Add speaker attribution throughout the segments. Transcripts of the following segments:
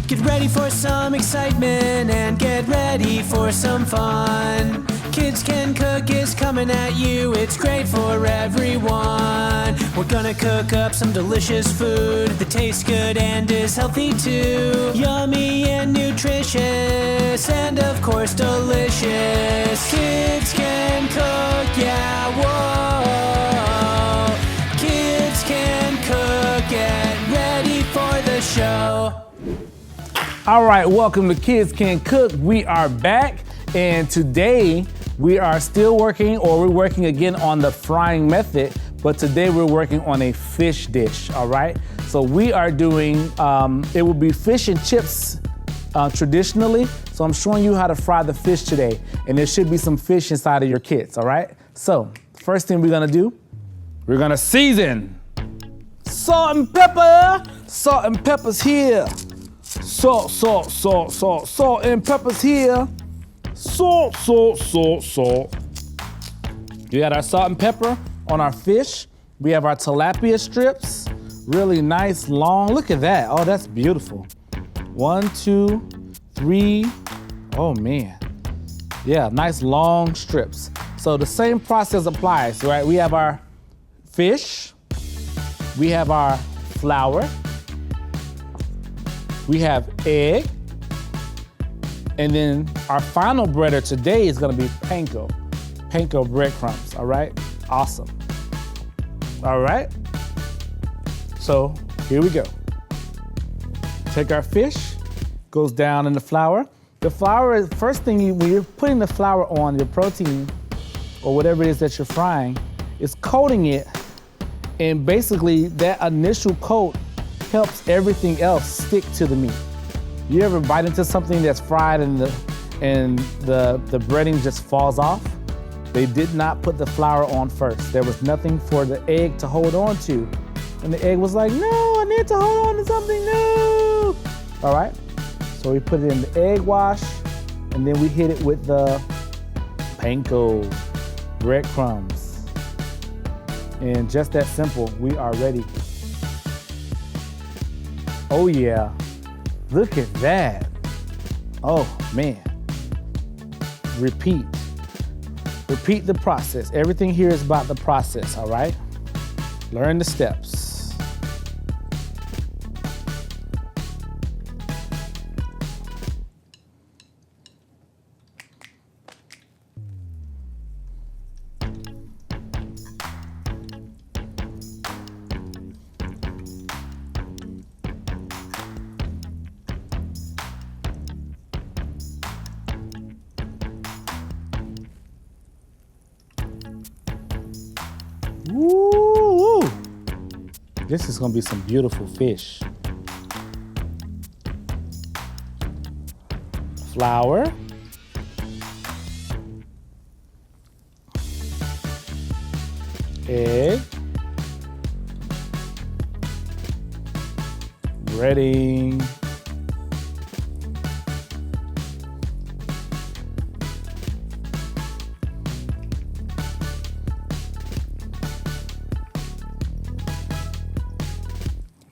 Speaker 1: Get ready for some excitement and get ready for some fun. Kids Can Cook is coming at you, it's great for everyone. We're gonna cook up some delicious food that tastes good and is healthy too. Yummy and nutritious and of course delicious. Kids Can Cook, yeah, whoa. Kids Can Cook, get ready for the show.
Speaker 2: All right, welcome to Kids Can Cook. We are back, and today we are still working, or we're working again on the frying method, but today we're working on a fish dish, all right? So we are doing, it will be fish and chips traditionally, so I'm showing you how to fry the fish today, and there should be some fish inside of your kits, all right? So, first thing we're gonna do, we're gonna season. Salt and pepper, salt and pepper's here. Salt, salt, salt, salt, salt and pepper's here. Salt, salt, salt, salt. We got our salt and pepper on our fish. We have our tilapia strips. Really nice, long, look at that. Oh, that's beautiful. 1, 2, 3, oh man. Yeah, nice long strips. So the same process applies, right? We have our fish. We have our flour. We have egg, and then our final breader today is gonna be panko breadcrumbs, all right? Awesome. All right, so here we go. Take our fish, goes down in the flour. The flour is, first thing, when you're putting the flour on your protein, or whatever it is that you're frying, is coating it, and basically that initial coat helps everything else stick to the meat. You ever bite into something that's fried and the breading just falls off? They did not put the flour on first. There was nothing for the egg to hold on to. And the egg was like, no, I need to hold on to something new. All right, so we put it in the egg wash, and then we hit it with the panko breadcrumbs. And just that simple, we are ready. Oh yeah, look at that. Oh man. Repeat the process. Everything here is about the process, all right? Learn the steps. Woo! This is gonna be some beautiful fish. Flour. Egg. Breading.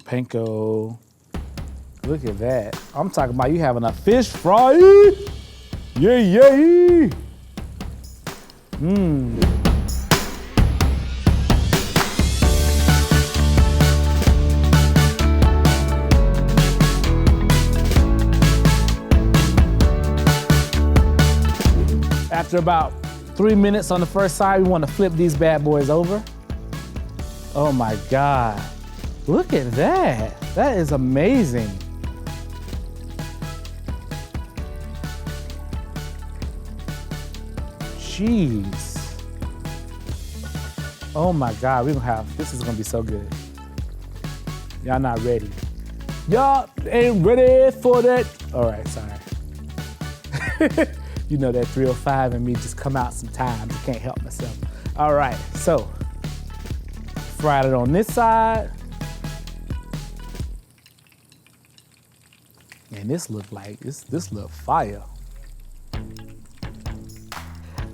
Speaker 2: Panko. Look at that. I'm talking about you having a fish fry. Yay, yay. After about 3 minutes on the first side, we want to flip these bad boys over. Oh my God. Look at that. That is amazing. Jeez. Oh my God, this is gonna be so good. Y'all not ready. Y'all ain't ready for that. All right, sorry. You know that 305 in me just come out sometimes. I can't help myself. All right, so fried it on this side. And this look fire.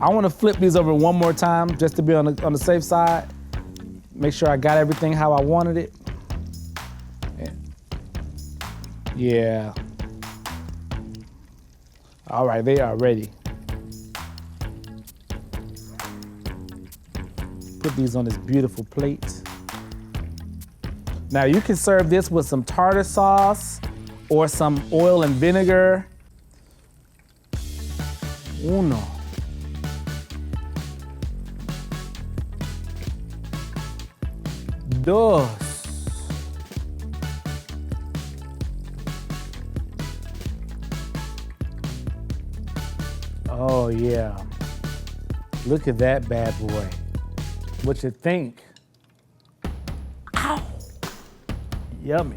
Speaker 2: I want to flip these over one more time just to be on the safe side. Make sure I got everything how I wanted it. Yeah. All right, they are ready. Put these on this beautiful plate. Now you can serve this with some tartar sauce or some oil and vinegar. Uno. Dos. Oh yeah. Look at that bad boy. What you think? Ow. Yummy.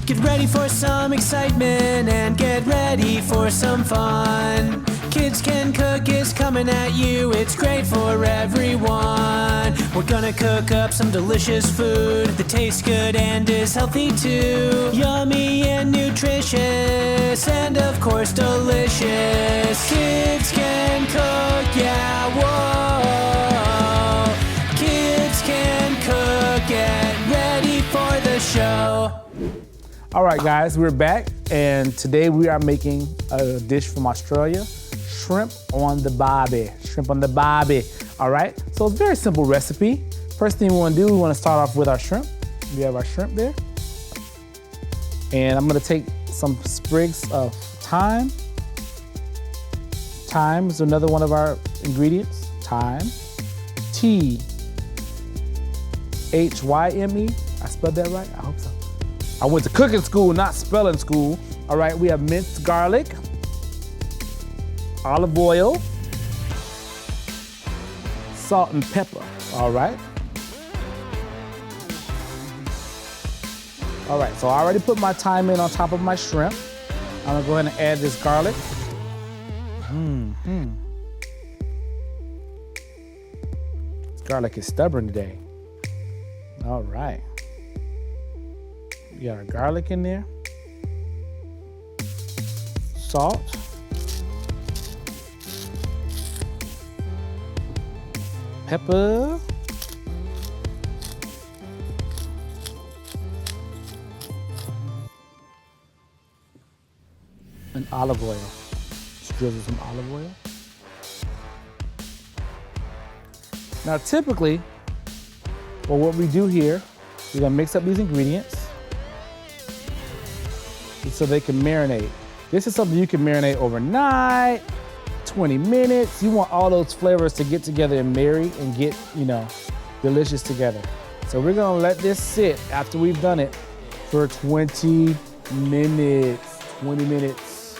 Speaker 1: Get ready for some excitement and get ready for some fun. Kids Can Cook is coming at you, it's great for everyone. We're gonna cook up some delicious food that tastes good and is healthy too. Yummy and nutritious and of course delicious. Kids Can Cook, yeah, whoa. Kids Can Cook, get ready for the show.
Speaker 2: All right, guys, we're back, and today we are making a dish from Australia, shrimp on the Barbie. Shrimp on the Barbie, all right? So it's a very simple recipe. First thing we wanna do, we wanna start off with our shrimp. We have our shrimp there. And I'm gonna take some sprigs of thyme. Thyme is another one of our ingredients, thyme. T-H-Y-M-E, I spelled that right? I hope so. I went to cooking school, not spelling school. All right, we have minced garlic, olive oil, salt and pepper, all right? All right, so I already put my thyme in on top of my shrimp. I'm gonna go ahead and add this garlic. This garlic is stubborn today. All right. We got our garlic in there, salt, pepper, and olive oil. Just drizzle some olive oil. Now typically, well, what we do here, we're gonna mix up these ingredients so they can marinate. This is something you can marinate overnight, 20 minutes. You want all those flavors to get together and marry and get, delicious together. So we're gonna let this sit after we've done it for 20 minutes. 20 minutes.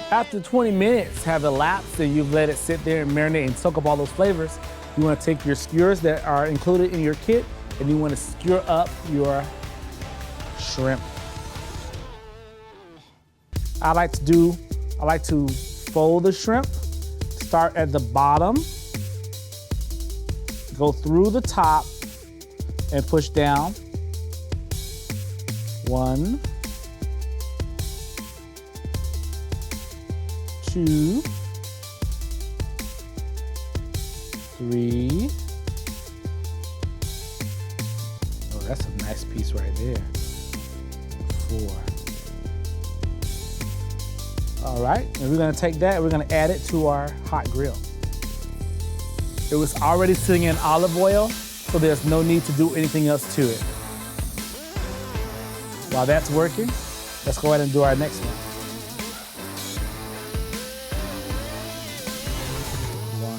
Speaker 2: After 20 minutes have elapsed and you've let it sit there and marinate and soak up all those flavors, you want to take your skewers that are included in your kit and you want to skewer up your shrimp. I like to fold the shrimp, start at the bottom, go through the top and push down. 1, 2, 3. Oh, that's a nice piece right there. 4. All right, and we're gonna take that, we're gonna add it to our hot grill. It was already sitting in olive oil, so there's no need to do anything else to it. While that's working, let's go ahead and do our next one. 1.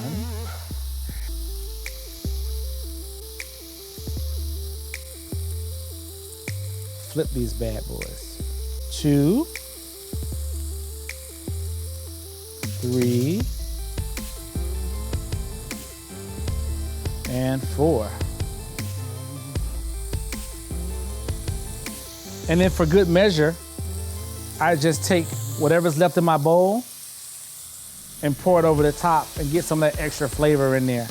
Speaker 2: Flip these bad boys. 2, 3, and 4. And then for good measure, I just take whatever's left in my bowl and pour it over the top and get some of that extra flavor in there.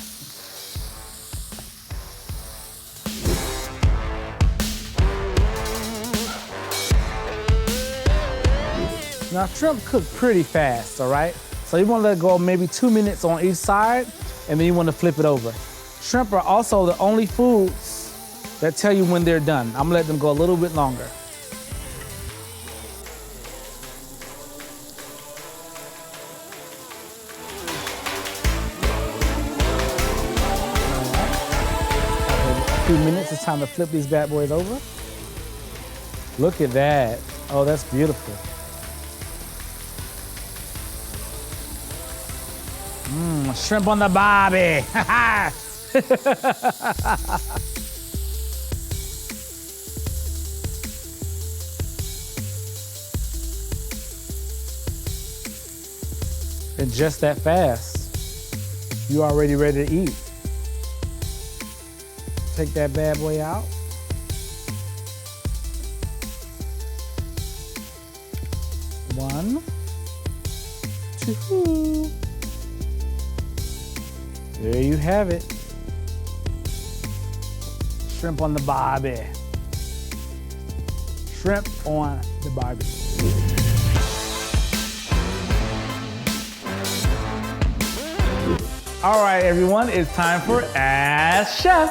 Speaker 2: Now shrimp cook pretty fast, all right? So you wanna let it go maybe 2 minutes on each side, and then you wanna flip it over. Shrimp are also the only foods that tell you when they're done. I'm gonna let them go a little bit longer. A few minutes, it's time to flip these bad boys over. Look at that. Oh, that's beautiful. Shrimp on the Barbie. And just that fast, you already ready to eat. Take that bad boy out. One, two. There you have it. Shrimp on the Barbie. Shrimp on the Barbie. All right, everyone, it's time for Ask Chef.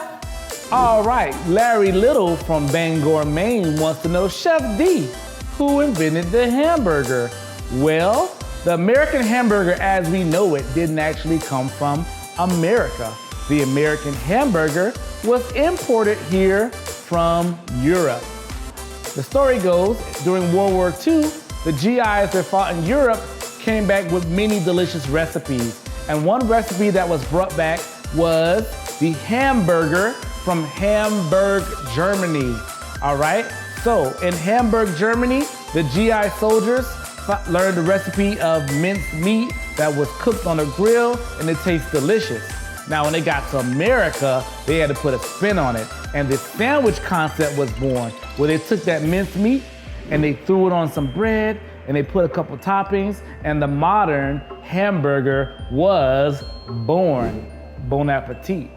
Speaker 2: All right, Larry Little from Bangor, Maine wants to know, Chef D, who invented the hamburger? Well, the American hamburger as we know it didn't actually come from America. The American hamburger was imported here from Europe. The story goes, during World War II, the GIs that fought in Europe came back with many delicious recipes. And one recipe that was brought back was the hamburger from Hamburg, Germany. All right? So in Hamburg, Germany, the GI soldiers learned the recipe of minced meat that was cooked on a grill, and it tastes delicious. Now, when they got to America, they had to put a spin on it. And the sandwich concept was born, where they took that minced meat and they threw it on some bread and they put a couple toppings, and the modern hamburger was born. Bon appetit.